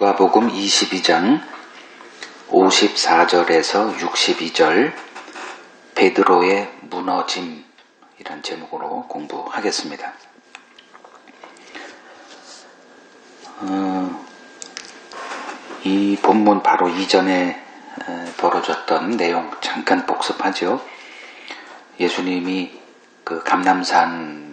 누가복음 22장 54절에서 62절 베드로의 무너짐 이란 제목으로 공부하겠습니다. 이 본문 바로 이전에 벌어졌던 내용 잠깐 복습하죠. 예수님이 그 감람산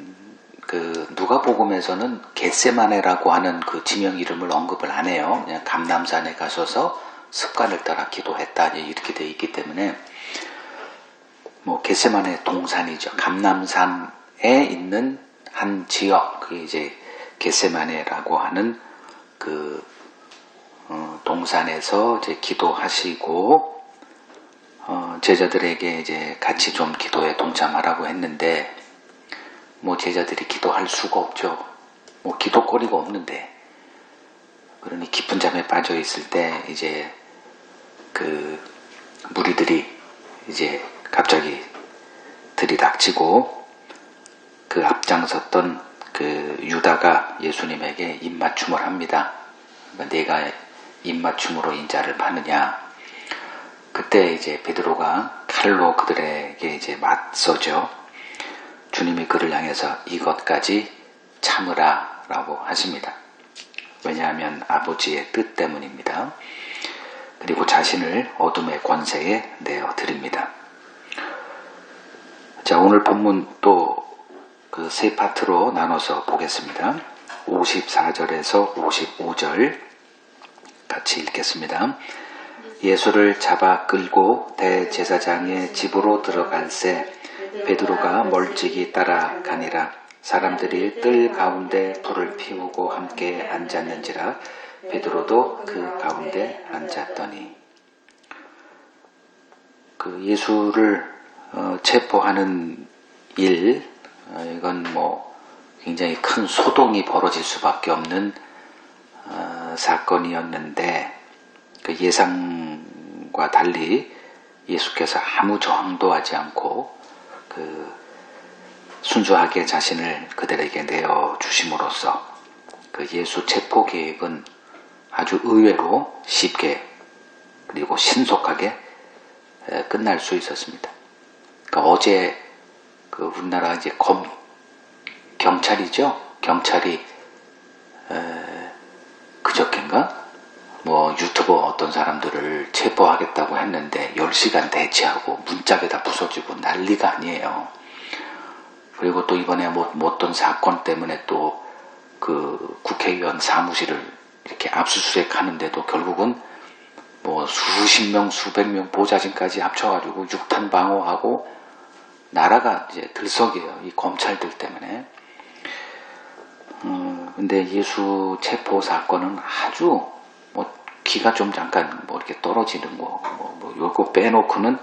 누가복음에서는 겟세마네라고 하는 그 지명 이름을 언급을 안 해요. 그냥 감람산에 가셔서 습관을 따라 기도했다 이렇게 되어 있기 때문에 겟세마네 동산이죠. 감람산에 있는 한 지역, 그게 이제 겟세마네라고 하는 그 동산에서 이제 기도하시고 제자들에게 이제 같이 좀 기도에 동참하라고 했는데 제자들이 기도할 수가 없죠. 기도거리가 없는데. 그러니 깊은 잠에 빠져 있을 때 이제 그 무리들이 이제 갑자기 들이닥치고 그 앞장섰던 그 유다가 예수님에게 입맞춤을 합니다. 내가 입맞춤으로 인자를 파느냐. 그때 이제 베드로가 칼로 그들에게 이제 맞서죠. 주님이 그를 향해서 이것까지 참으라 라고 하십니다. 왜냐하면 아버지의 뜻 때문입니다. 그리고 자신을 어둠의 권세에 내어드립니다. 자, 오늘 본문 또 그 세 파트로 나눠서 보겠습니다. 54절에서 55절 같이 읽겠습니다. 예수를 잡아 끌고 대제사장의 집으로 들어갈새 베드로가 멀찍이 따라가니라. 사람들이 뜰 가운데 불을 피우고 함께 앉았는지라. 베드로도 그 가운데 앉았더니 그 예수를 체포하는 일, 이건 굉장히 큰 소동이 벌어질 수밖에 없는 사건이었는데 그 예상과 달리 예수께서 아무 저항도 하지 않고 순수하게 자신을 그들에게 내어주심으로써 그 예수 체포 계획은 아주 의외로 쉽게 그리고 신속하게 끝날 수 있었습니다. 그러니까 어제 그 우리나라 이제 경찰이죠. 경찰이 그저께인가 유튜버 어떤 사람들을 체포하겠다고 했는데 10시간 대치하고 문짝에다 부서지고 난리가 아니에요. 그리고 또 이번에 어떤 사건 때문에 또 그 국회의원 사무실을 이렇게 압수수색 하는데도 결국은 수십 명, 수백 명 보좌진까지 합쳐가지고 육탄 방어하고 나라가 이제 들썩여요. 이 검찰들 때문에. 근데 예수 체포 사건은 아주 기가 좀 잠깐 이렇게 떨어지는 요거 빼놓고는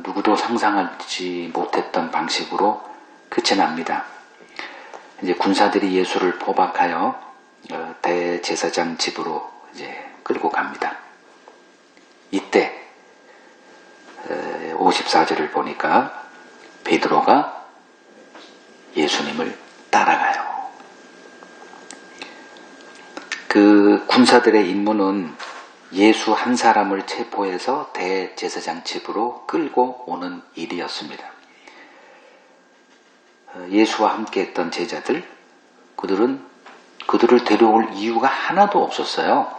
누구도 상상하지 못했던 방식으로 끝이 납니다. 이제 군사들이 예수를 포박하여 대제사장 집으로 이제 끌고 갑니다. 이때 54절을 보니까 베드로가 예수님을 따라가요. 그 군사들의 임무는 예수 한 사람을 체포해서 대제사장 집으로 끌고 오는 일이었습니다. 예수와 함께 했던 제자들, 그들을 데려올 이유가 하나도 없었어요.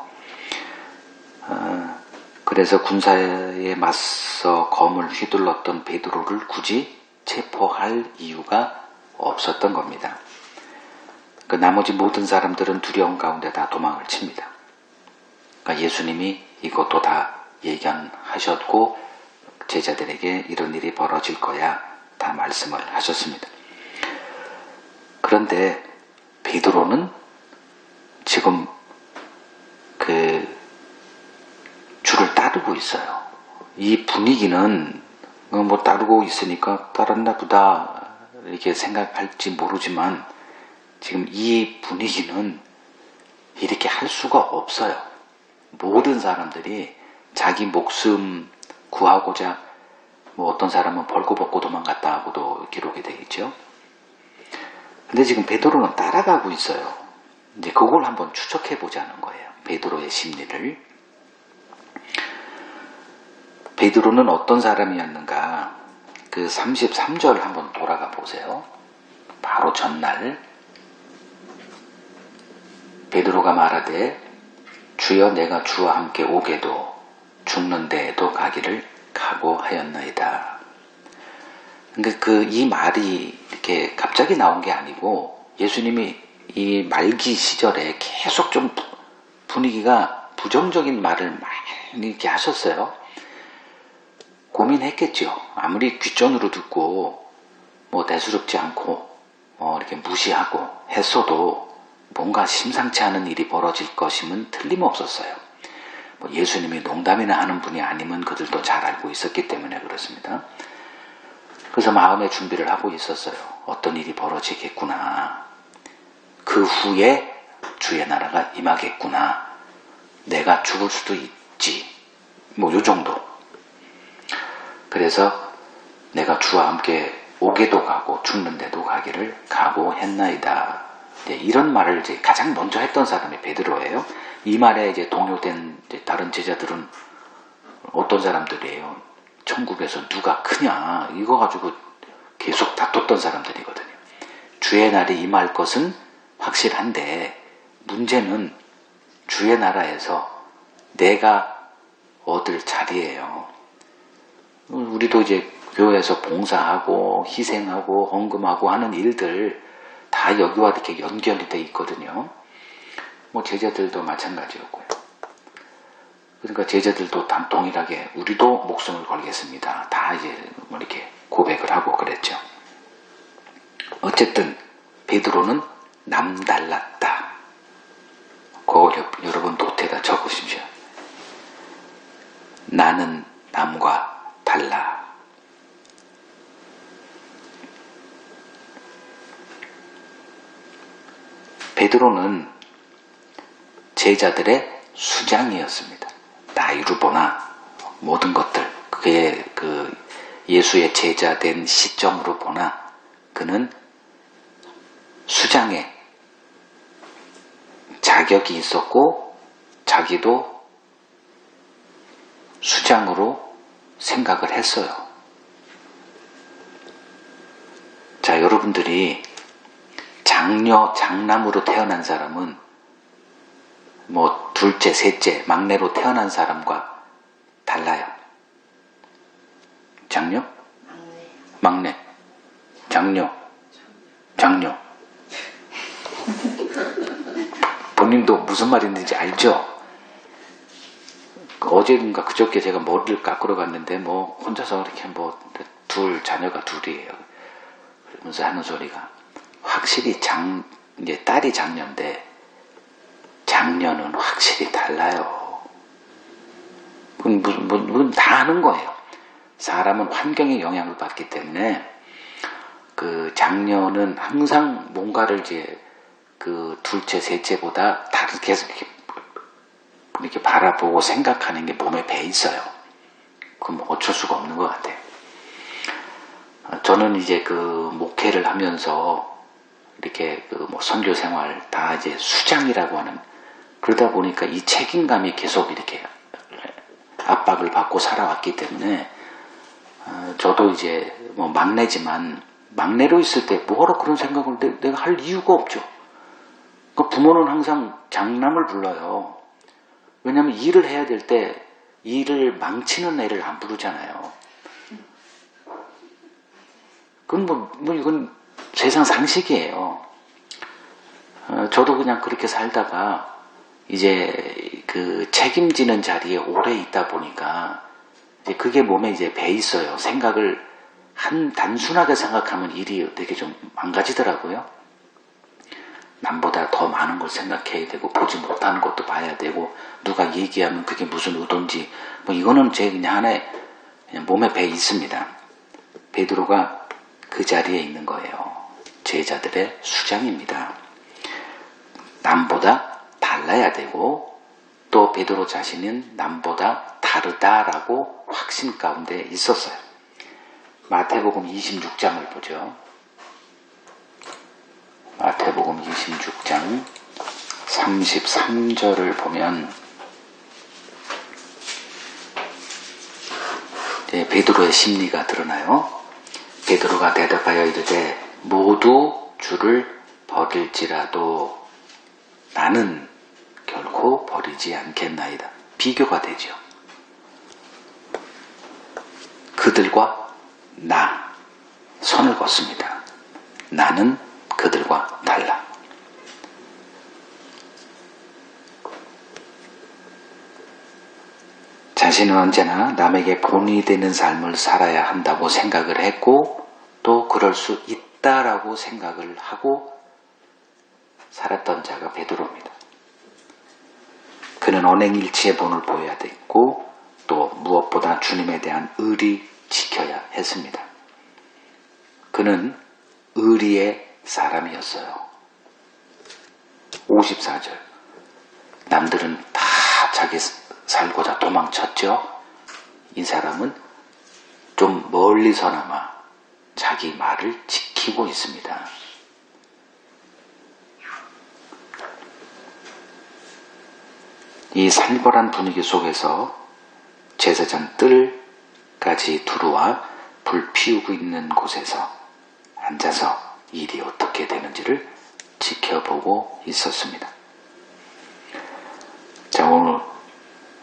그래서 군사에 맞서 검을 휘둘렀던 베드로를 굳이 체포할 이유가 없었던 겁니다. 그 나머지 모든 사람들은 두려움 가운데 다 도망을 칩니다. 그러니까 예수님이 이것도 다 예견하셨고 제자들에게 이런 일이 벌어질 거야 다 말씀을 하셨습니다. 그런데 베드로는 지금 그 줄을 따르고 있어요. 이 분위기는 따르고 있으니까 따랐나 보다 이렇게 생각할지 모르지만 지금 이 분위기는 이렇게 할 수가 없어요. 모든 사람들이 자기 목숨 구하고자 어떤 사람은 벌거벗고 도망갔다 하고도 기록이 되어 있죠. 근데 지금 베드로는 따라가고 있어요. 이제 그걸 한번 추적해 보자는 거예요. 베드로의 심리를. 베드로는 어떤 사람이었는가? 그 33절 한번 돌아가 보세요. 바로 전날 베드로가 말하되 주여 내가 주와 함께 오게도 죽는 데에도 가기를 각오하였나이다. 그러니까 이 말이 이렇게 갑자기 나온 게 아니고 예수님이 이 말기 시절에 계속 좀 분위기가 부정적인 말을 많이 이렇게 하셨어요. 고민했겠죠. 아무리 귀전으로 듣고 뭐 대수롭지 않고 이렇게 무시하고 했어도 뭔가 심상치 않은 일이 벌어질 것임은 틀림없었어요. 뭐 예수님이 농담이나 하는 분이 아니면 그들도 잘 알고 있었기 때문에 그렇습니다. 그래서 마음의 준비를 하고 있었어요. 어떤 일이 벌어지겠구나. 그 후에 주의 나라가 임하겠구나. 내가 죽을 수도 있지. 뭐 요 정도. 그래서 내가 주와 함께 오게도 가고 죽는 데도 가기를 각오했나이다. 이런 말을 이제 가장 먼저 했던 사람이 베드로예요. 이 말에 이제 동요된 이제 다른 제자들은 어떤 사람들이에요? 천국에서 누가 크냐? 이거 가지고 계속 다퉜던 사람들이거든요. 주의 날이 임할 것은 확실한데 문제는 주의 나라에서 내가 얻을 자리예요. 우리도 이제 교회에서 봉사하고 희생하고 헌금하고 하는 일들 다 여기와 이렇게 연결이 돼 있거든요. 뭐 제자들도 마찬가지였고요. 그러니까 제자들도 동일하게 우리도 목숨을 걸겠습니다. 다 이제 뭐 이렇게 고백을 하고 그랬죠. 어쨌든 베드로는 남달랐다. 그거 여러분 노트에다 적으십시오. 나는 남과 달라. 베드로는 제자들의 수장이었습니다. 나이로 보나 모든 것들 그의 그 예수의 제자 된 시점으로 보나 그는 수장의 자격이 있었고 자기도 수장으로 생각을 했어요. 자, 여러분들이 장남으로 태어난 사람은 뭐 둘째, 셋째, 막내로 태어난 사람과 달라요. 장녀? 막내. 장녀. 본인도 무슨 말인지 알죠? 어제인가 그저께 제가 머리를 깎으러 갔는데 뭐 혼자서 이렇게 뭐 자녀가 둘이에요. 그러면서 하는 소리가 확실히 이제 딸이 장녀인데 장녀는 확실히 달라요. 그건 다 하는 거예요. 사람은 환경의 영향을 받기 때문에 그 장녀는 항상 뭔가를 이제 그 둘째, 셋째보다 다르게 이렇게 바라보고 생각하는 게 몸에 배 있어요. 그럼 어쩔 수가 없는 것 같아요. 저는 이제 그 목회를 하면서 이렇게 그 뭐 선교 생활 다 이제 수장이라고 하는 그러다 보니까 이 책임감이 계속 이렇게 압박을 받고 살아왔기 때문에 저도 이제 뭐 막내지만 막내로 있을 때 뭐하러 그런 생각을 내가 할 이유가 없죠. 그 부모는 항상 장남을 불러요. 왜냐하면 일을 해야 될 때 일을 망치는 애를 안 부르잖아요. 그건 이건 세상 상식이에요. 저도 그냥 그렇게 살다가 이제 그 책임지는 자리에 오래 있다 보니까 이제 그게 몸에 이제 배 있어요. 생각을 단순하게 생각하면 일이 되게 좀 망가지더라고요. 남보다 더 많은 걸 생각해야 되고 보지 못하는 것도 봐야 되고 누가 얘기하면 그게 무슨 의도인지 뭐 이거는 제 그냥 하나의 그냥 몸에 배 있습니다. 베드로가 그 자리에 있는 거예요. 제자들의 수장입니다. 남보다 달라야 되고 또 베드로 자신은 남보다 다르다라고 확신 가운데 있었어요. 마태복음 26장을 보죠. 마태복음 26장 33절을 보면 베드로의 심리가 드러나요. 베드로가 대답하여 이르되 모두 주를 버릴지라도 나는 결코 버리지 않겠나이다. 비교가 되죠. 그들과 나 선을 걷습니다. 나는 그들과 달라. 자신은 언제나 남에게 본이 되는 삶을 살아야 한다고 생각을 했고 또 그럴 수 있다라고 생각을 하고 살았던 자가 베드로입니다. 그는 언행일치의 본을 보여야 됐고 또 무엇보다 주님에 대한 의리 지켜야 했습니다. 그는 의리의 사람이었어요. 54절 남들은 다 자기 살고자 도망쳤죠. 이 사람은 좀 멀리서나마 자기 말을 지키고 있습니다. 이 살벌한 분위기 속에서 제사장 뜰까지 두루와 불 피우고 있는 곳에서 앉아서 일이 어떻게 되는지를 지켜보고 있었습니다. 자, 오늘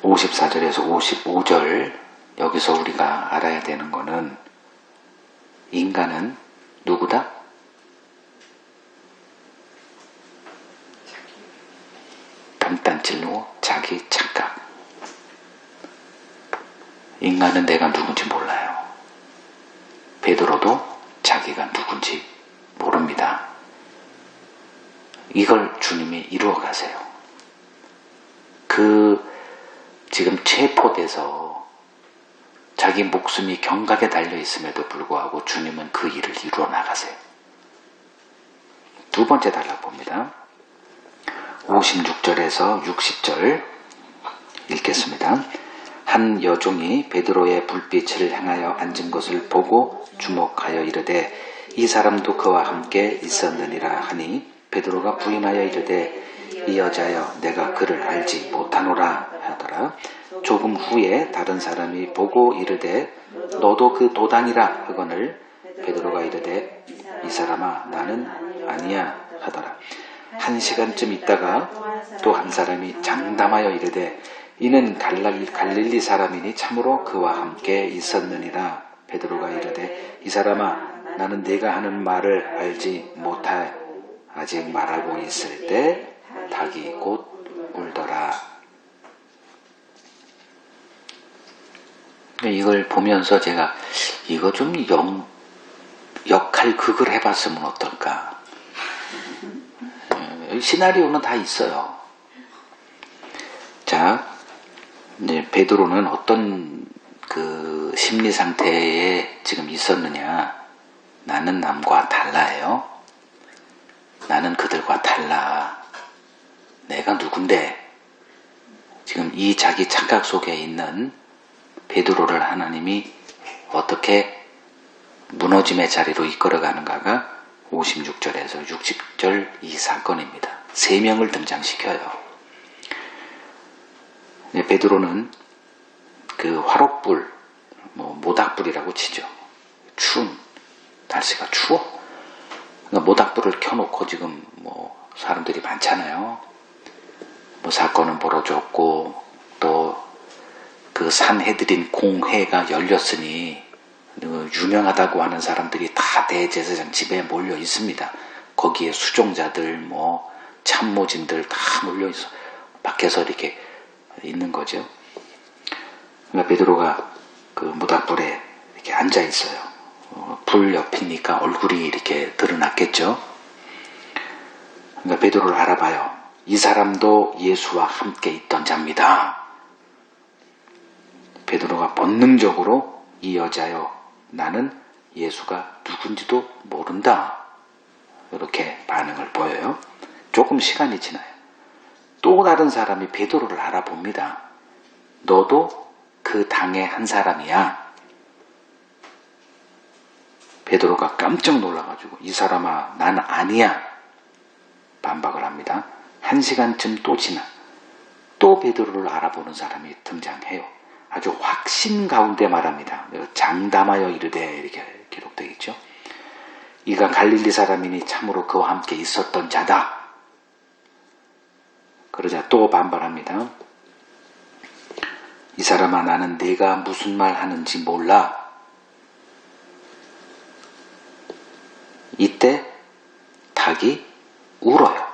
54절에서 55절 여기서 우리가 알아야 되는 것은 인간은 누구다? 단단질로 자기 착각. 인간은 내가 누군지 몰라요. 베드로도 자기가 누군지 모릅니다. 이걸 주님이 이루어 가세요. 지금 체포돼서 자기 목숨이 경각에 달려 있음에도 불구하고 주님은 그 일을 이루어 나가세요. 두 번째 단락 봅니다. 56절에서 60절 읽겠습니다. 한 여종이 베드로의 불빛을 향하여 앉은 것을 보고 주목하여 이르되 이 사람도 그와 함께 있었느니라 하니 베드로가 부인하여 이르되 이 여자여 내가 그를 알지 못하노라 하더라. 조금 후에 다른 사람이 보고 이르되 너도 그 도단이라 하거늘 베드로가 이르되 이 사람아 나는 아니야 하더라. 1시간쯤 있다가 또 한 사람이 장담하여 이르되 이는 갈릴리 사람이니 참으로 그와 함께 있었느니라. 베드로가 이르되 이 사람아 나는 네가 하는 말을 알지 못하여 아직 말하고 있을 때 닭이 곧 울더라. 이걸 보면서 제가 이거 좀 역할극을 해봤으면 어떨까. 시나리오는 다 있어요. 자, 이제 베드로는 어떤 그 심리 상태에 지금 있었느냐. 나는 남과 달라요. 나는 그들과 달라. 내가 누군데? 지금 이 자기 착각 속에 있는 베드로를 하나님이 어떻게 무너짐의 자리로 이끌어가는가가 56절에서 60절 이 사건입니다. 3명을 등장시켜요. 베드로는 그 화롯불, 모닥불이라고 치죠. 추운, 날씨가 추워. 그러니까 모닥불을 켜놓고 지금 사람들이 많잖아요. 사건은 벌어졌고 또 그 산헤드린 공회가 열렸으니 유명하다고 하는 사람들이 다 대제사장 집에 몰려 있습니다. 거기에 수종자들, 참모진들 다 몰려 있어. 밖에서 이렇게 있는 거죠. 그러니까 베드로가 그 모닥불에 이렇게 앉아 있어요. 불 옆이니까 얼굴이 이렇게 드러났겠죠. 그러니까 베드로를 알아봐요. 이 사람도 예수와 함께 있던 자입니다. 베드로가 본능적으로 이 여자여 나는 예수가 누군지도 모른다. 이렇게 반응을 보여요. 조금 시간이 지나요. 또 다른 사람이 베드로를 알아봅니다. 너도 그 당의 한 사람이야. 베드로가 깜짝 놀라가지고 이 사람아 난 아니야. 반박을 합니다. 1시간쯤 또 지나 또 베드로를 알아보는 사람이 등장해요. 아주 확신 가운데 말합니다. 장담하여 이르되 이렇게 기록되어 있죠. 이가 갈릴리 사람이니 참으로 그와 함께 있었던 자다. 그러자 또 반발합니다. 이 사람아, 나는 네가 무슨 말 하는지 몰라. 이때 닭이 울어요.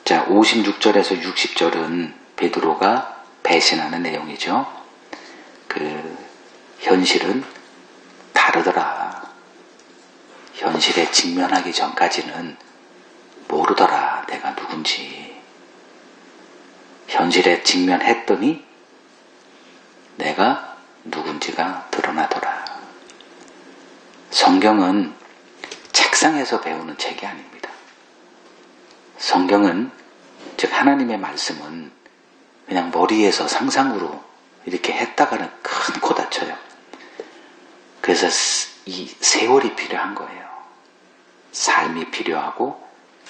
자, 56절에서 60절은 베드로가 배신하는 내용이죠. 현실은 다르더라. 현실에 직면하기 전까지는 모르더라, 내가 누군지. 현실에 직면했더니 내가 누군지가 드러나더라. 성경은 책상에서 배우는 책이 아닙니다. 성경은, 즉 하나님의 말씀은 그냥 머리에서 상상으로 이렇게 했다가는 큰 코 다쳐요. 그래서 이 세월이 필요한 거예요. 삶이 필요하고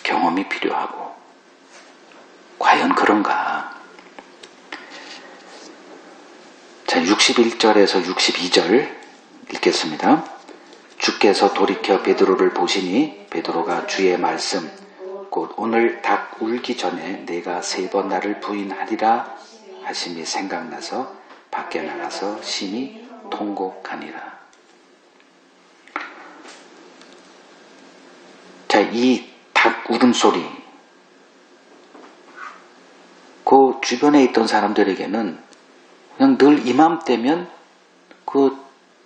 경험이 필요하고. 과연 그런가? 자, 61절에서 62절 읽겠습니다. 주께서 돌이켜 베드로를 보시니 베드로가 주의 말씀 곧 오늘 닭 울기 전에 내가 3번 나를 부인하리라 하심이 생각나서 밖에 나가서 심히 통곡하니라. 자, 이 닭 울음소리, 그 주변에 있던 사람들에게는 그냥 늘 이맘때면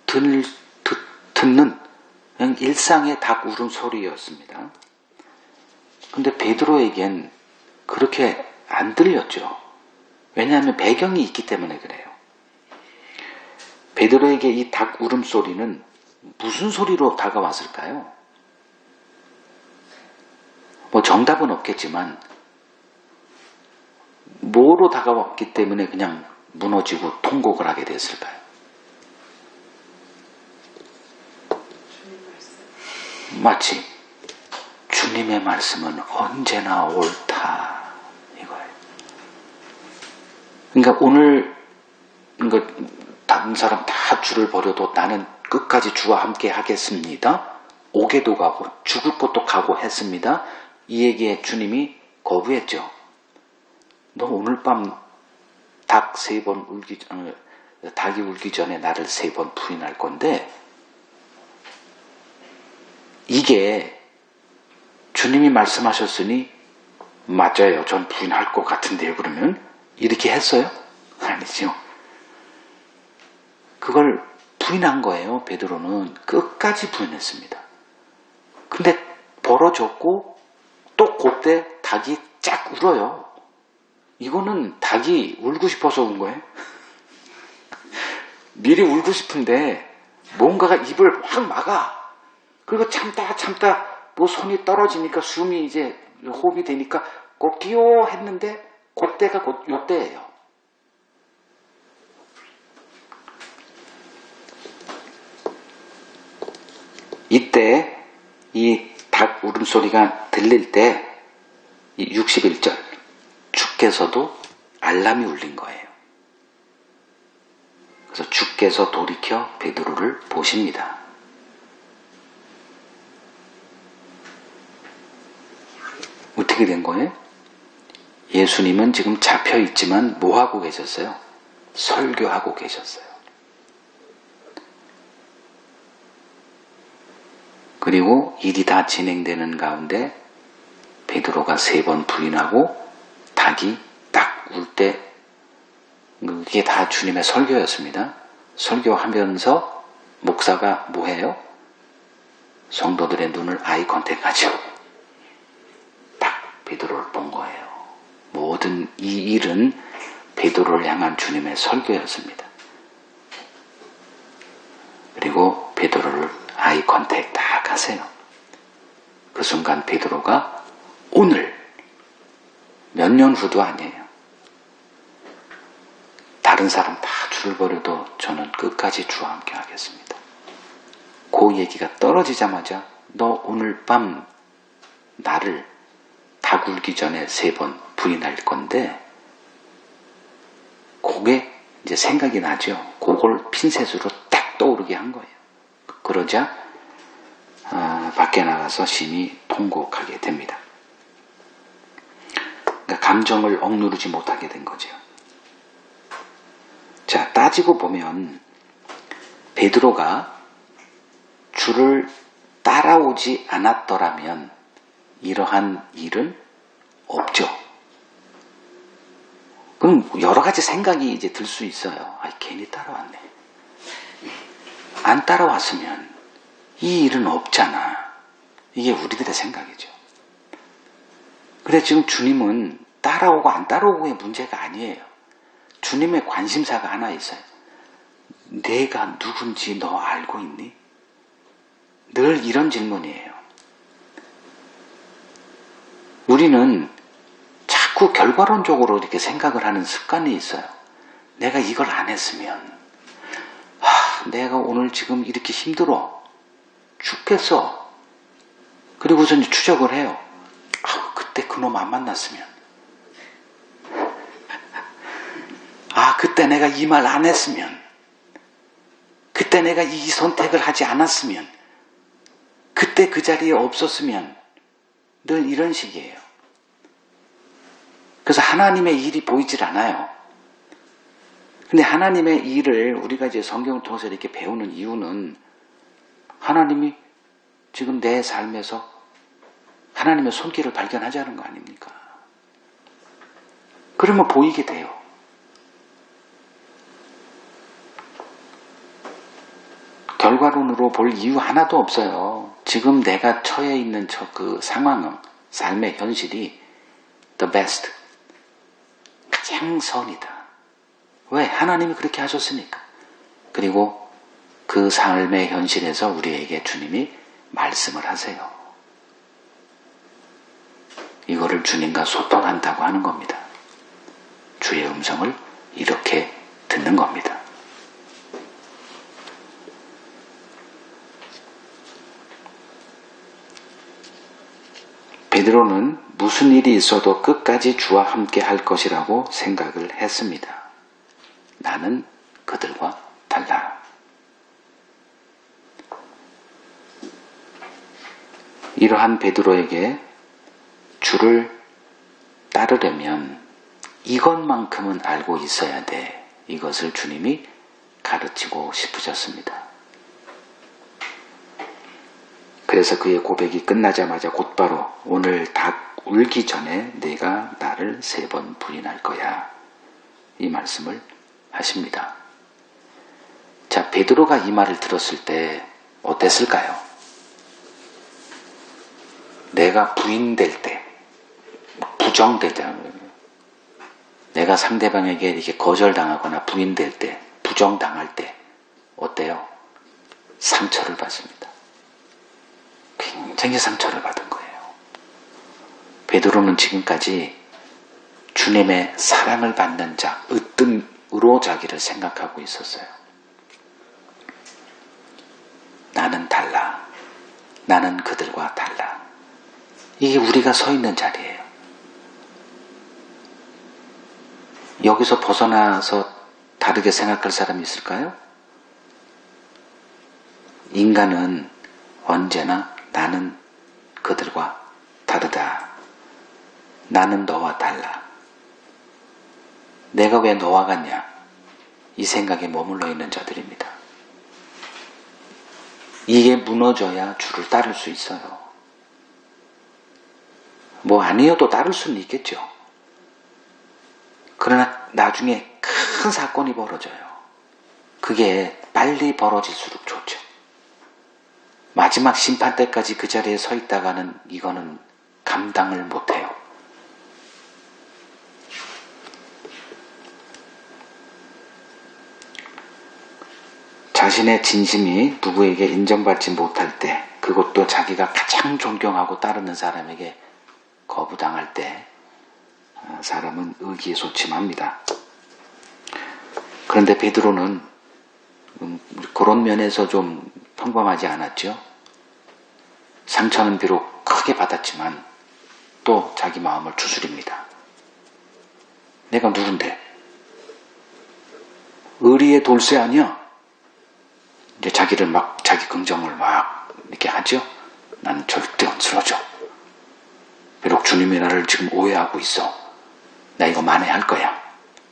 듣는 그냥 일상의 닭 울음소리였습니다. 근데 베드로에겐 그렇게 안 들렸죠. 왜냐하면 배경이 있기 때문에 그래요. 베드로에게 이 닭 울음소리는 무슨 소리로 다가왔을까요? 뭐 정답은 없겠지만 뭐로 다가왔기 때문에 그냥 무너지고 통곡을 하게 됐을까요? 마치 주님의 말씀은 언제나 옳다, 이거예요. 그러니까 오늘 다른 사람 다 주를 버려도 나는 끝까지 주와 함께 하겠습니다. 오게도 가고 죽을 것도 각오했습니다. 이 얘기에 주님이 거부했죠. 너 오늘 밤 닭이 울기 전에 나를 3번 부인할 건데, 이게 주님이 말씀하셨으니 맞아요, 전 부인할 것 같은데요, 그러면 이렇게 했어요? 아니죠. 그걸 부인한 거예요. 베드로는 끝까지 부인했습니다. 근데 벌어졌고 또 그때 닭이 쫙 울어요. 이거는 닭이 울고 싶어서 운 거예요. 미리 울고 싶은데 뭔가가 입을 확 막아. 그리고 참다 뭐 손이 떨어지니까 숨이 이제 호흡이 되니까 꼭기요 했는데 그때가 곧 요때예요. 이때 이 닭 울음소리가 들릴 때 61절 주께서도 알람이 울린 거예요. 그래서 주께서 돌이켜 베드로를 보십니다. 어떻게 된 거예요? 예수님은 지금 잡혀 있지만 뭐 하고 계셨어요? 설교하고 계셨어요. 그리고 일이 다 진행되는 가운데 베드로가 3번 부인하고 닭이 딱 울 때, 이게 다 주님의 설교였습니다. 설교하면서 목사가 뭐 해요? 성도들의 눈을 아이 컨택하죠. 딱 베드로를 본 거예요. 모든 이 일은 베드로를 향한 주님의 설교였습니다. 그리고 베드로를 아이 컨택 딱 하세요. 그 순간 베드로가 오늘 몇 년 후도 아니에요. 다른 사람 다 주를 버려도 저는 끝까지 주와 함께 하겠습니다. 그 얘기가 떨어지자마자 너 오늘 밤 나를 다 굴기 전에 3번 부인할 건데, 그게 이제 생각이 나죠. 그걸 핀셋으로 딱 떠오르게 한 거예요. 그러자 밖에 나가서 심히 통곡하게 됩니다. 그러니까 감정을 억누르지 못하게 된 거죠. 자, 따지고 보면 베드로가 주를 따라오지 않았더라면 이러한 일은 없죠. 그럼 여러 가지 생각이 이제 들 수 있어요. 괜히 따라왔네. 안 따라왔으면 이 일은 없잖아. 이게 우리들의 생각이죠. 근데 지금 주님은 따라오고 안 따라오고의 문제가 아니에요. 주님의 관심사가 하나 있어요. 내가 누군지 너 알고 있니? 늘 이런 질문이에요. 우리는 자꾸 결과론적으로 이렇게 생각을 하는 습관이 있어요. 내가 이걸 안 했으면, 내가 오늘 지금 이렇게 힘들어 죽겠어. 그리고서 이제 추적을 해요. 그때 그놈 안 만났으면, 그때 내가 이 말 안 했으면, 그때 내가 이 선택을 하지 않았으면, 그때 그 자리에 없었으면, 늘 이런 식이에요. 그래서 하나님의 일이 보이질 않아요. 근데 하나님의 일을 우리가 이제 성경을 통해서 이렇게 배우는 이유는 하나님이 지금 내 삶에서 하나님의 손길을 발견하자는 거 아닙니까? 그러면 보이게 돼요. 결과론으로 볼 이유 하나도 없어요. 지금 내가 처해 있는 그 상황은, 삶의 현실이 the best, 가장 선이다. 왜? 하나님이 그렇게 하셨으니까. 그리고 그 삶의 현실에서 우리에게 주님이 말씀을 하세요. 이거를 주님과 소통한다고 하는 겁니다. 주의 음성을 이렇게 듣는 겁니다. 베드로는 무슨 일이 있어도 끝까지 주와 함께 할 것이라고 생각을 했습니다. 나는 그들과 달라. 이러한 베드로에게 주를 따르려면 이것만큼은 알고 있어야 돼. 이것을 주님이 가르치고 싶으셨습니다. 그래서 그의 고백이 끝나자마자 곧바로 오늘 닭 울기 전에 네가 나를 3번 부인할 거야. 이 말씀을 하십니다. 자, 베드로가 이 말을 들었을 때 어땠을까요? 내가 부인될 때, 부정될 때, 내가 상대방에게 이렇게 거절당하거나 부인될 때, 부정당할 때 어때요? 상처를 받습니다. 굉장히 상처를 받은 거예요. 베드로는 지금까지 주님의 사랑을 받는 자, 으뜸으로 자기를 생각하고 있었어요. 나는 달라. 나는 그들과 달라. 이게 우리가 서 있는 자리예요. 여기서 벗어나서 다르게 생각할 사람이 있을까요? 인간은 언제나 나는 그들과 다르다. 나는 너와 달라. 내가 왜 너와 같냐? 이 생각에 머물러 있는 자들입니다. 이게 무너져야 주를 따를 수 있어요. 뭐 아니어도 따를 수는 있겠죠. 그러나 나중에 큰 사건이 벌어져요. 그게 빨리 벌어질수록 좋죠. 마지막 심판 때까지 그 자리에 서 있다가는 이거는 감당을 못해요. 자신의 진심이 누구에게 인정받지 못할 때, 그것도 자기가 가장 존경하고 따르는 사람에게 거부당할 때 사람은 의기소침합니다. 그런데 베드로는 그런 면에서 좀 평범하지 않았죠. 상처는 비록 크게 받았지만 또 자기 마음을 추스립니다. 내가 누군데? 의리의 돌쇠 아니야? 이제 자기를 막, 자기 긍정을 막 이렇게 하죠? 나는 절대 안 쓰러져. 비록 주님이 나를 지금 오해하고 있어. 나 이거 만회할 거야.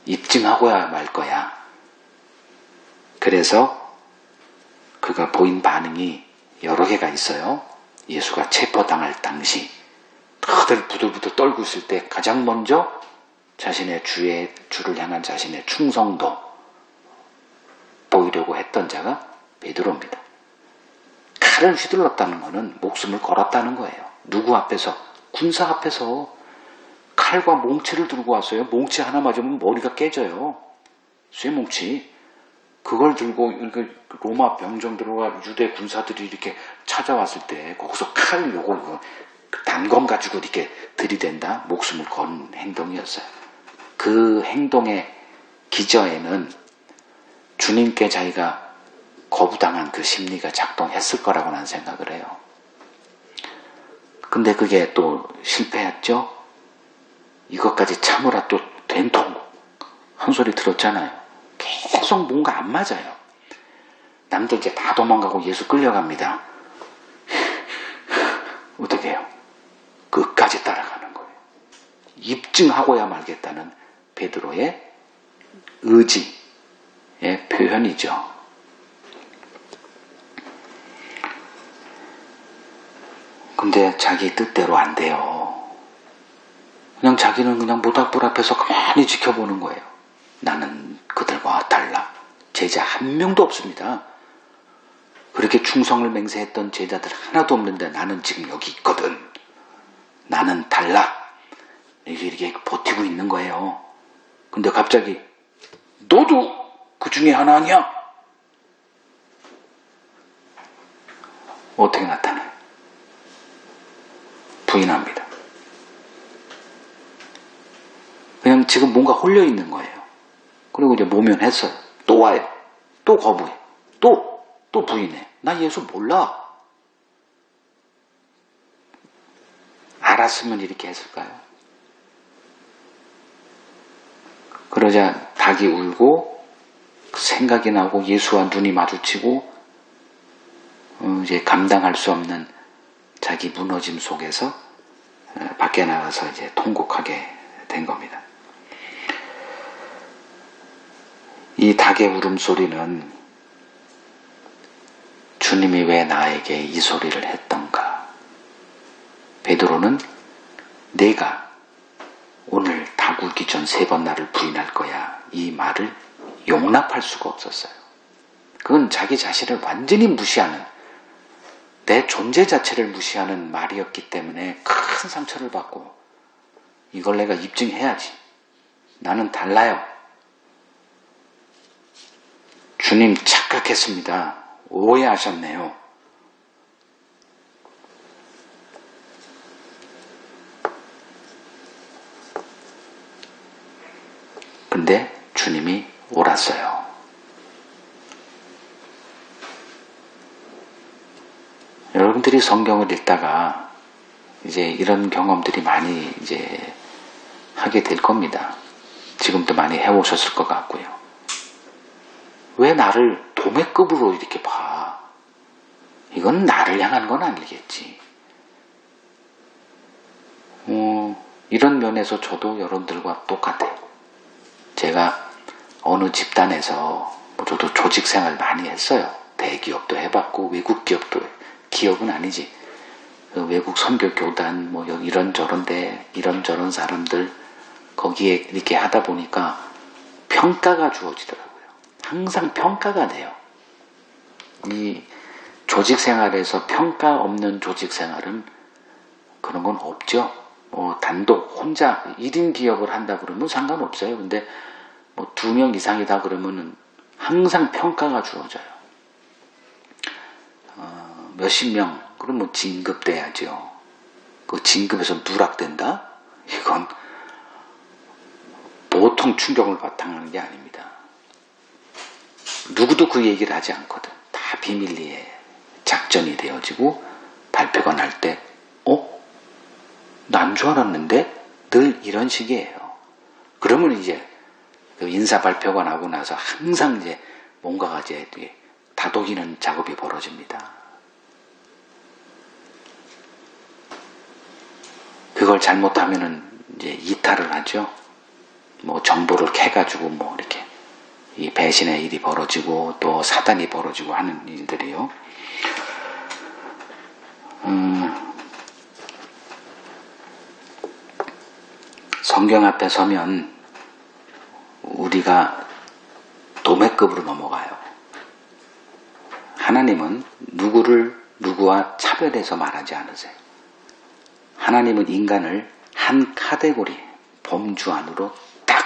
입증하고야 말 거야. 그래서 그가 보인 반응이 여러 개가 있어요. 예수가 체포당할 당시 다들 부들부들 떨고 있을 때 가장 먼저 자신의 주를 향한 자신의 충성도 보이려고 했던 자가 베드로입니다. 칼을 휘둘렀다는 것은 목숨을 걸었다는 거예요. 누구 앞에서? 군사 앞에서 칼과 몽치를 들고 왔어요. 몽치 하나 맞으면 머리가 깨져요. 쇠몽치. 그걸 들고 로마 병정들과 유대 군사들이 이렇게 찾아왔을 때 거기서 칼 요거 단검 가지고 이렇게 들이댄다. 목숨을 건 행동이었어요. 그 행동의 기저에는 주님께 자기가 거부당한 그 심리가 작동했을 거라고 난 생각을 해요. 근데 그게 또 실패했죠. 이것까지 참으라 또 된통 한 소리 들었잖아요. 계속 뭔가 안 맞아요. 남들 이제 다 도망가고 예수 끌려갑니다. 어떻게 해요? 끝까지 따라가는 거예요. 입증하고야 말겠다는 베드로의 의지의 표현이죠. 근데 자기 뜻대로 안 돼요. 그냥 자기는 그냥 모닥불 앞에서 가만히 지켜보는 거예요. 나는 그들과 달라. 제자 한 명도 없습니다. 그렇게 충성을 맹세했던 제자들 하나도 없는데 나는 지금 여기 있거든. 나는 달라. 이렇게 버티고 있는 거예요. 근데 갑자기 너도 그 중에 하나 아니야? 어떻게 나타나요? 부인합니다. 그냥 지금 뭔가 홀려 있는 거예요. 그리고 이제 모면했어요. 또 와요. 또 거부해. 또 부인해. 나 예수 몰라. 알았으면 이렇게 했을까요? 그러자 닭이 울고 생각이 나고 예수와 눈이 마주치고 이제 감당할 수 없는 자기 무너짐 속에서 밖에 나가서 이제 통곡하게 된 겁니다. 이 닭의 울음소리는 주님이 왜 나에게 이 소리를 했던가? 베드로는 내가 오늘 닭 울기 전 3번 나를 부인할 거야. 이 말을 용납할 수가 없었어요. 그건 자기 자신을 완전히 무시하는, 내 존재 자체를 무시하는 말이었기 때문에 큰 상처를 받고 이걸 내가 입증해야지. 나는 달라요. 주님 착각했습니다. 오해하셨네요. 근데 주님이 옳았어요. 여러분들이 성경을 읽다가 이제 이런 경험들이 많이 이제 하게 될 겁니다. 지금도 많이 해오셨을 것 같고요. 왜 나를 도매급으로 이렇게 봐? 이건 나를 향한 건 아니겠지. 이런 면에서 저도 여러분들과 똑같아요. 제가 어느 집단에서 저도 조직생활 많이 했어요. 대기업도 해봤고 외국 기업은 아니지. 외국 선교교단 뭐 이런저런데 이런저런 사람들 거기에 이렇게 하다 보니까 평가가 주어지더라고요. 항상 평가가 돼요. 이 조직생활에서 평가 없는 조직생활은 그런 건 없죠. 뭐 단독 혼자 1인 기업을 한다 그러면 상관없어요. 근데 뭐 2명 이상이다 그러면은 항상 평가가 주어져요. 몇십 명 그러면 진급돼야죠. 그 진급에서 누락된다? 이건 보통 충격을 바탕하는 게 아닙니다. 누구도 그 얘기를 하지 않거든. 다 비밀리에 작전이 되어지고 발표가 날 때, 난 줄 알았는데? 늘 이런 식이에요. 그러면 이제 그 인사 발표가 나고 나서 항상 이제 뭔가가 이제 다독이는 작업이 벌어집니다. 그걸 잘못하면은 이제 이탈을 하죠. 뭐 정보를 캐가지고 뭐 이렇게 이 배신의 일이 벌어지고 또 사단이 벌어지고 하는 일들이요. 성경 앞에 서면 우리가 도매급으로 넘어가요. 하나님은 누구와 차별해서 말하지 않으세요. 하나님은 인간을 한 카테고리, 범주 안으로 딱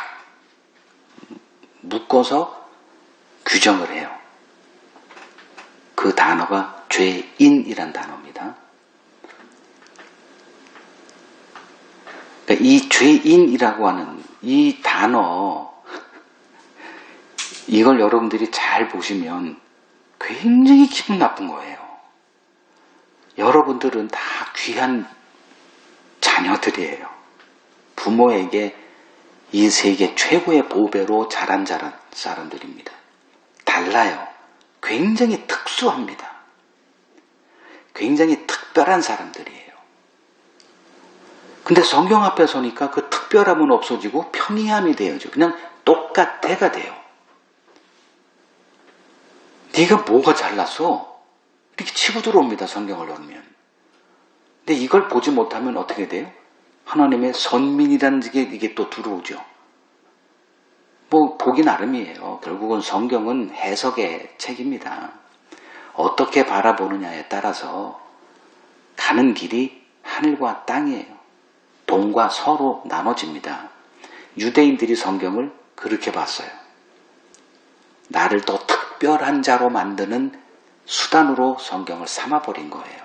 묶어서 규정을 해요. 그 단어가 죄인이란 단어입니다. 그러니까 이 죄인이라고 하는 이 단어, 이걸 여러분들이 잘 보시면 굉장히 기분 나쁜 거예요. 여러분들은 다 귀한 자녀들이에요. 부모에게 이 세계 최고의 보배로 자란 사람들입니다. 달라요. 굉장히 특수합니다. 굉장히 특별한 사람들이에요. 근데 성경 앞에 서니까 그 특별함은 없어지고 평이함이 되어져. 그냥 똑같애가 돼요. 네가 뭐가 잘났어? 이렇게 치고 들어옵니다. 성경을 열면. 근데 이걸 보지 못하면 어떻게 돼요? 하나님의 선민이라는 게 이게 또 들어오죠. 뭐 보기 나름이에요. 결국은 성경은 해석의 책입니다. 어떻게 바라보느냐에 따라서 가는 길이 하늘과 땅이에요. 동과 서로 나눠집니다. 유대인들이 성경을 그렇게 봤어요. 나를 더 특별한 자로 만드는 수단으로 성경을 삼아버린 거예요.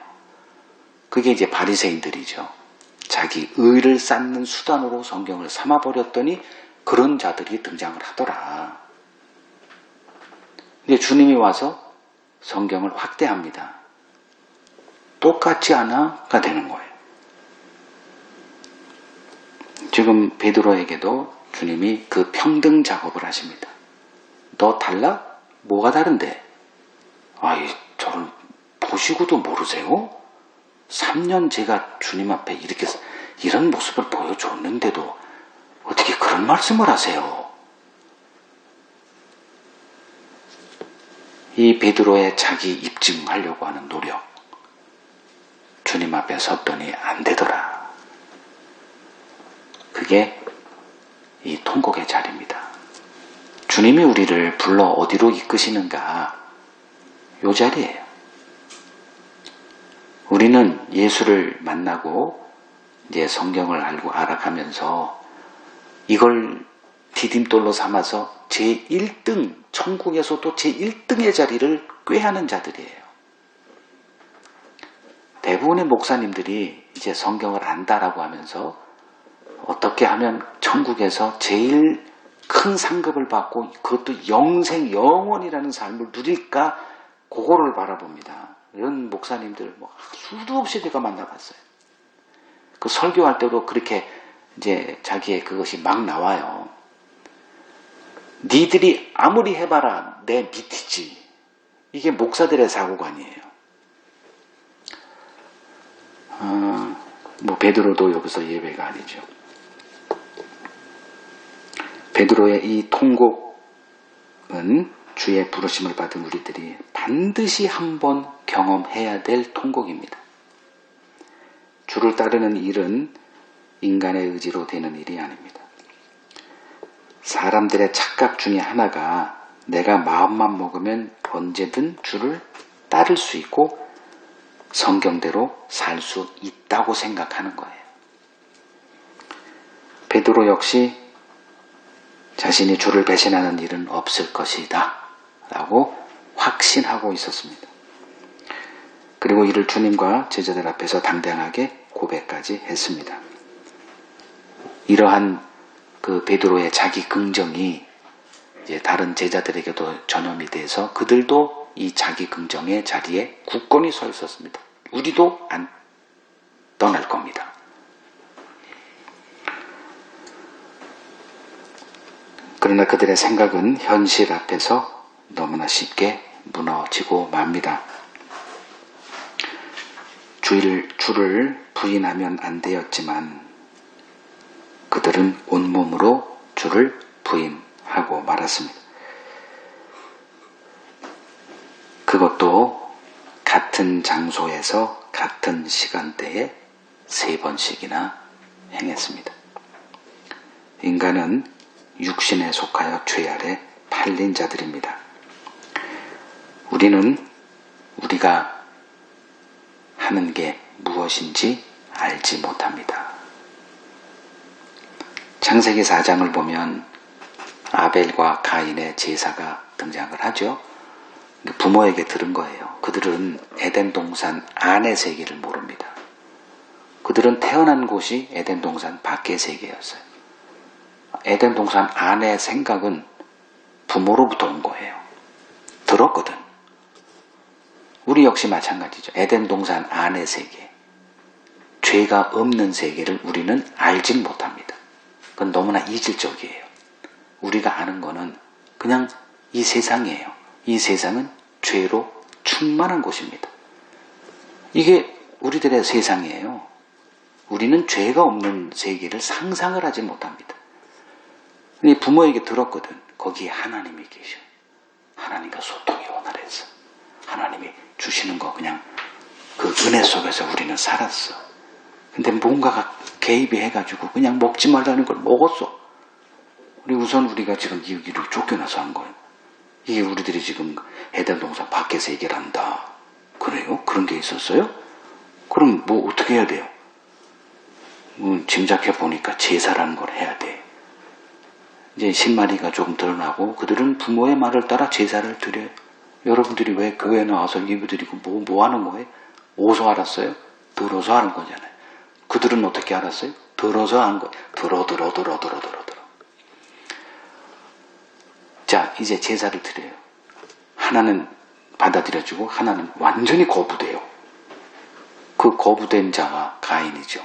그게 이제 바리새인들이죠. 자기 의를 쌓는 수단으로 성경을 삼아버렸더니 그런 자들이 등장을 하더라. 근데 주님이 와서 성경을 확대합니다. 똑같지 않아가 되는 거예요. 지금 베드로에게도 주님이 그 평등 작업을 하십니다. 너 달라? 뭐가 다른데? 아이, 저를 보시고도 모르세요? 3년 제가 주님 앞에 이런 모습을 보여줬는데도 어떻게 그런 말씀을 하세요? 이 베드로의 자기 입증하려고 하는 노력, 주님 앞에 섰더니 안 되더라. 그게 이 통곡의 자리입니다. 주님이 우리를 불러 어디로 이끄시는가? 요 자리예요. 우리는 예수를 만나고 이제 성경을 알고 알아가면서 이걸 디딤돌로 삼아서 제1등, 천국에서도 제1등의 자리를 꾀하는 자들이에요. 대부분의 목사님들이 이제 성경을 안다라고 하면서 어떻게 하면 천국에서 제일 큰 상급을 받고 그것도 영원이라는 삶을 누릴까? 그거를 바라봅니다. 이런 목사님들 수도 없이 제가 만나봤어요. 그 설교할 때도 그렇게 이제 자기의 그것이 막 나와요. 니들이 아무리 해봐라 내 밑이지. 이게 목사들의 사고관이에요. 베드로도 여기서 예외가 아니죠. 베드로의 이 통곡은 주의 부르심을 받은 우리들이 반드시 한번 경험해야 될 통곡입니다. 주를 따르는 일은 인간의 의지로 되는 일이 아닙니다. 사람들의 착각 중에 하나가 내가 마음만 먹으면 언제든 주를 따를 수 있고 성경대로 살 수 있다고 생각하는 거예요. 베드로 역시 자신이 주를 배신하는 일은 없을 것이다 라고 확신하고 있었습니다. 그리고 이를 주님과 제자들 앞에서 당당하게 고백까지 했습니다. 이러한 그 베드로의 자기 긍정이 이제 다른 제자들에게도 전염이 돼서 그들도 이 자기 긍정의 자리에 굳건히 서 있었습니다. 우리도 안 떠날 겁니다. 그러나 그들의 생각은 현실 앞에서 너무나 쉽게 무너지고 맙니다. 주를 부인하면 안 되었지만 그들은 온몸으로 주를 부인하고 말았습니다. 그것도 같은 장소에서 같은 시간대에 3번씩이나 행했습니다. 인간은 육신에 속하여 죄 아래 팔린 자들입니다. 우리는 우리가 하는 게 무엇인지 알지 못합니다. 창세기 4장을 보면 아벨과 가인의 제사가 등장을 하죠. 부모에게 들은 거예요. 그들은 에덴 동산 안의 세계를 모릅니다. 그들은 태어난 곳이 에덴 동산 밖의 세계였어요. 에덴 동산 안의 생각은 부모로부터 온 거예요. 들었거든. 우리 역시 마찬가지죠. 에덴 동산 안의 세계, 죄가 없는 세계를 우리는 알진 못합니다. 그건 너무나 이질적이에요. 우리가 아는 거는 그냥 이 세상이에요. 이 세상은 죄로 충만한 곳입니다. 이게 우리들의 세상이에요. 우리는 죄가 없는 세계를 상상을 하지 못합니다. 부모에게 들었거든. 거기에 하나님이 계셔. 하나님과 소통이 원활해서 하나님이 주시는 거 그냥 그 은혜 속에서 우리는 살았어. 근데 뭔가가 개입이 해가지고 그냥 먹지 말라는 걸 먹었어. 우선 우리가 지금 여기를 쫓겨나서 한 거예요. 이게 우리들이 지금 에덴 동산 밖에서 얘기를 한다. 그래요? 그런 게 있었어요? 그럼 뭐 어떻게 해야 돼요? 짐작해 보니까 제사라는 걸 해야 돼. 이제 신마리가 조금 드러나고 그들은 부모의 말을 따라 제사를 드려요. 여러분들이 왜 교회에 나와서 예배 드리고 뭐 하는 거예요? 오서 알았어요? 들어서 하는 거잖아요. 그들은 어떻게 알았어요? 들어서 한 거예요. 들어. 자, 이제 제사를 드려요. 하나는 받아들여주고 하나는 완전히 거부돼요. 그 거부된 자가 가인이죠.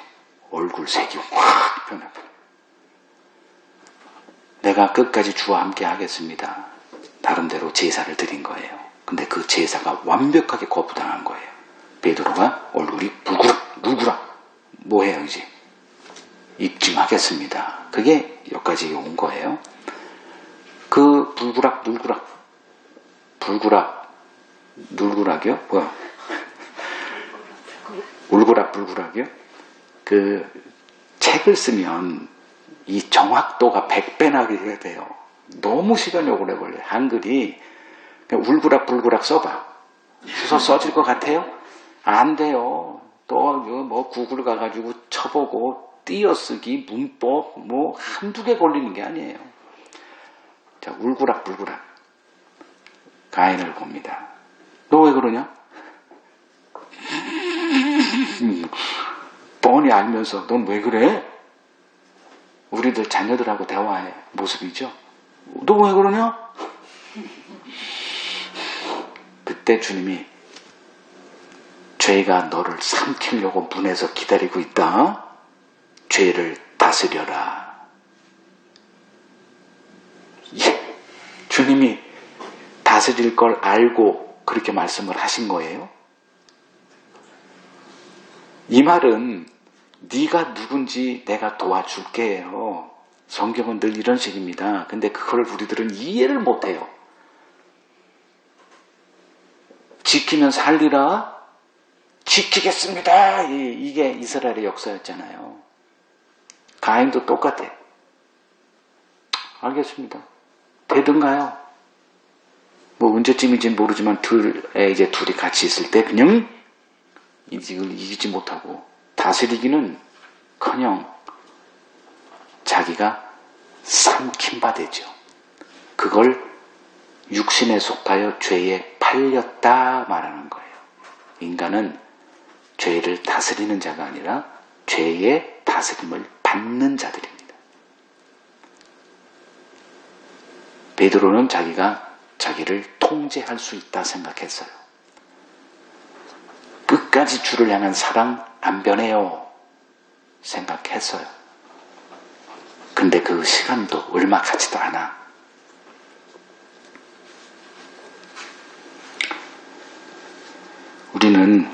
얼굴 색이 확 변하고 내가 끝까지 주와 함께 하겠습니다. 나름대로 제사를 드린 거예요. 근데 그 제사가 완벽하게 거부당한 거예요. 베드로가 얼굴이 불구락 뭐 해요 이제? 입증하겠습니다. 그게 여기까지 온 거예요. 그 눌구락이요? 뭐야? 울구락이요? 그 책을 쓰면 이 정확도가 100배나 해야 돼요. 너무 시간이 오래 걸려요. 한글이 울구락 써봐. 주소 써질 것 같아요? 안 돼요. 또 뭐 구글 가가지고 쳐보고 띄어쓰기, 문법 뭐 한두 개 걸리는 게 아니에요. 자, 울구락 가인을 봅니다. 너 왜 그러냐? 뻔히 알면서 넌 왜 그래? 우리들 자녀들하고 대화의 모습이죠. 너 왜 그러냐? 그때 주님이 죄가 너를 삼키려고 문에서 기다리고 있다. 죄를 다스려라. 주님이 다스릴 걸 알고 그렇게 말씀을 하신 거예요. 이 말은 네가 누군지 내가 도와줄게요. 성경은 늘 이런 식입니다. 근데 그걸 우리들은 이해를 못해요. 지키면 살리라. 지키겠습니다. 이게 이스라엘의 역사였잖아요. 가인도 똑같아. 알겠습니다. 되든가요? 뭐 언제쯤인지 모르지만 이제 둘이 같이 있을 때 그냥 이걸 이기지 못하고 다스리기는커녕 자기가 삼킨 바 되죠. 그걸 육신에 속하여 죄에 팔렸다 말하는 거예요. 인간은 죄를 다스리는 자가 아니라 죄의 다스림을 받는 자들입니다. 베드로는 자기가 자기를 통제할 수 있다 생각했어요. 끝까지 주를 향한 사랑 안 변해요 생각했어요. 근데 그 시간도 얼마 가지도 않아. 우리는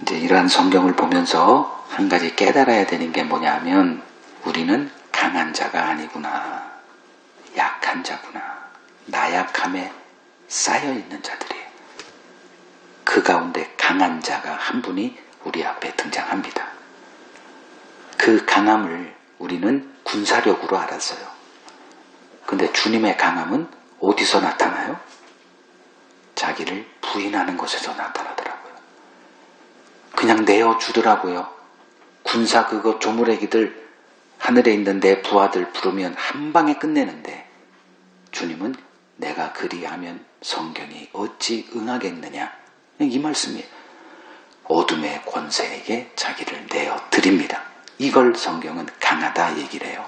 이제 이러한 성경을 보면서 한 가지 깨달아야 되는 게 뭐냐면 우리는 강한 자가 아니구나. 약한 자구나. 나약함에 쌓여있는 자들이에요. 그 가운데 강한 자가 한 분이 우리 앞에 등장합니다. 그 강함을 우리는 군사력으로 알았어요. 근데 주님의 강함은 어디서 나타나요? 자기를 부인하는 것에서 나타나더라고요. 그냥 내어주더라고요. 군사 그거 조무래기들 하늘에 있는 내 부하들 부르면 한 방에 끝내는데 주님은 내가 그리하면 성경이 어찌 응하겠느냐 이 말씀이에요. 어둠의 권세에게 자기를 내어드립니다. 이걸 성경은 강하다 얘기를 해요.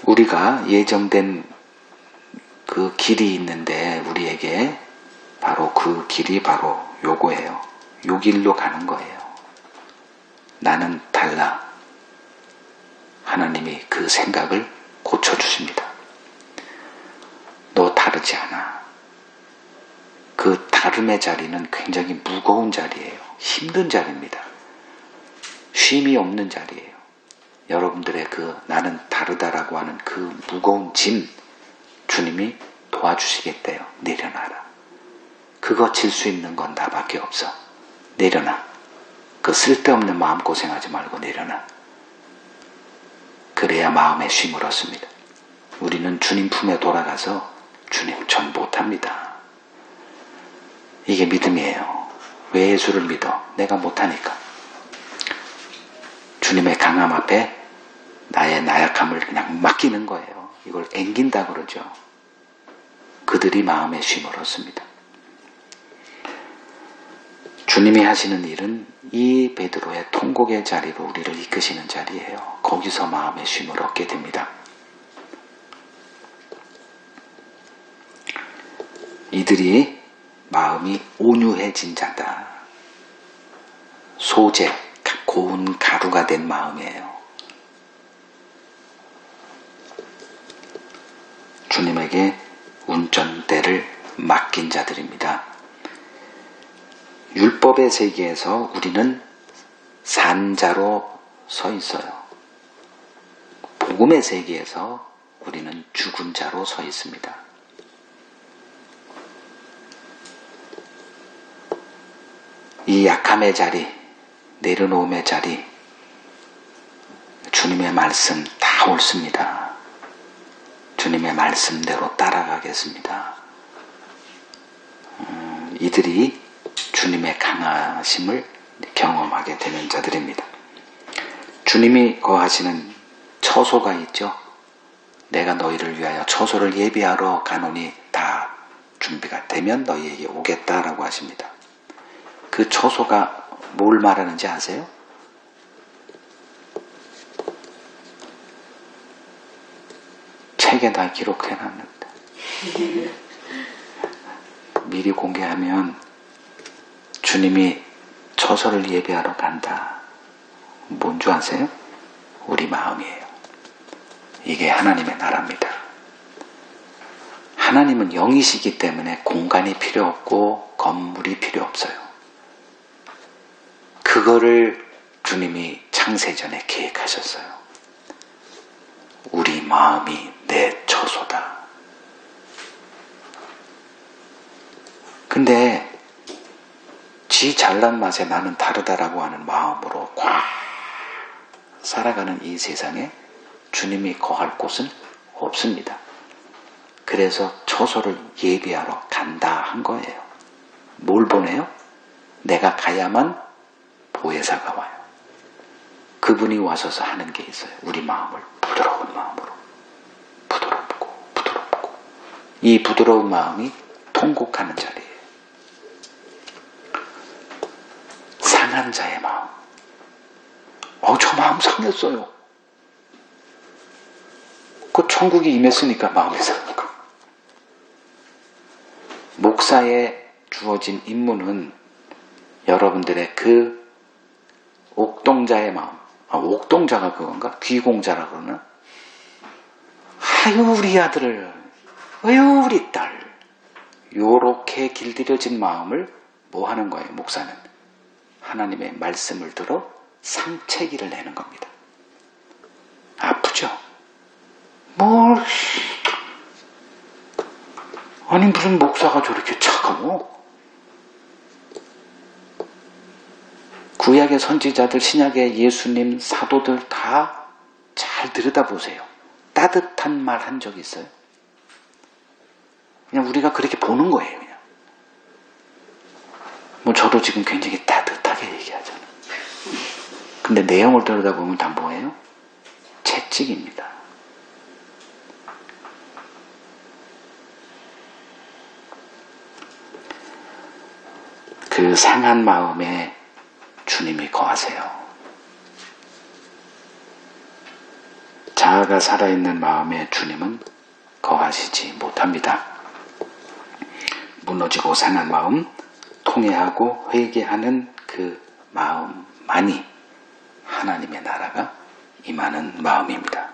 우리가 예정된 그 길이 있는데 우리에게 바로 그 길이 바로 요거예요. 요 길로 가는 거예요. 나는 달라. 하나님이 그 생각을 고쳐주십니다. 너 다르지 않아. 그 다름의 자리는 굉장히 무거운 자리예요. 힘든 자리입니다. 쉼이 없는 자리예요. 여러분들의 그 나는 다르다라고 하는 그 무거운 짐 주님이 도와주시겠대요. 내려놔라. 그거 질 수 있는 건 나밖에 없어. 내려놔. 그 쓸데없는 마음고생하지 말고 내려놔. 그래야 마음의 쉼을 얻습니다. 우리는 주님 품에 돌아가서 주님 전 못합니다. 이게 믿음이에요. 왜 예수를 믿어? 내가 못하니까. 주님의 강함 앞에 나의 나약함을 그냥 맡기는 거예요. 이걸 앵긴다 그러죠. 그들이 마음의 쉼을 얻습니다. 주님이 하시는 일은 이 베드로의 통곡의 자리로 우리를 이끄시는 자리예요. 거기서 마음의 쉼을 얻게 됩니다. 이들이 마음이 온유해진 자다. 소재, 고운 가루가 된 마음이에요. 주님에게 운전대를 맡긴 자들입니다. 율법의 세계에서 우리는 산자로 서 있어요. 복음의 세계에서 우리는 죽은 자로 서 있습니다. 이 약함의 자리, 내려놓음의 자리, 주님의 말씀 다 옳습니다. 주님의 말씀대로 따라가겠습니다. 이들이 주님의 강하심을 경험하게 되는 자들입니다. 주님이 거하시는 처소가 있죠. 내가 너희를 위하여 처소를 예비하러 가노니 다 준비가 되면 너희에게 오겠다라고 하십니다. 그 처소가 뭘 말하는지 아세요? 책에 다 기록해놨는데 미리 공개하면 주님이 처소를 예비하러 간다. 뭔 줄 아세요? 우리 마음이에요. 이게 하나님의 나라입니다. 하나님은 영이시기 때문에 공간이 필요 없고 건물이 필요 없어요. 그거를 주님이 창세전에 계획하셨어요. 우리 마음이 내 처소다. 근데 지 잘난 맛에 나는 다르다라고 하는 마음으로 꽉 살아가는 이 세상에 주님이 거할 곳은 없습니다. 그래서 처소를 예비하러 간다 한 거예요. 뭘 보내요? 내가 가야만 보혜사가 와요. 그분이 와서서 하는 게 있어요. 우리 마음을 부드러운 마음으로 부드럽고 이 부드러운 마음이 통곡하는 자리예요. 상한 자의 마음 저 마음 상했어요. 그 천국이 임했으니까 마음이 상한 거. 목사에 주어진 임무는 여러분들의 그 옥동자의 마음, 옥동자가 그건가? 귀공자라 그러나? 아유 우리 아들을, 아유 우리 딸, 요렇게 길들여진 마음을 뭐 하는 거예요? 목사는 하나님의 말씀을 들어 상체기를 내는 겁니다. 아프죠? 아니 무슨 목사가 저렇게 차가워? 구약의 선지자들, 신약의 예수님, 사도들 다 잘 들여다보세요. 따뜻한 말 한 적 있어요? 그냥 우리가 그렇게 보는 거예요. 그냥. 저도 지금 굉장히 따뜻하게 얘기하잖아요. 근데 내용을 들여다보면 다 뭐예요? 채찍입니다. 그 상한 마음에 주님이 거하세요. 자아가 살아있는 마음에 주님은 거하시지 못합니다. 무너지고 상한 마음, 통회하고 회개하는 그 마음만이 하나님의 나라가 임하는 마음입니다.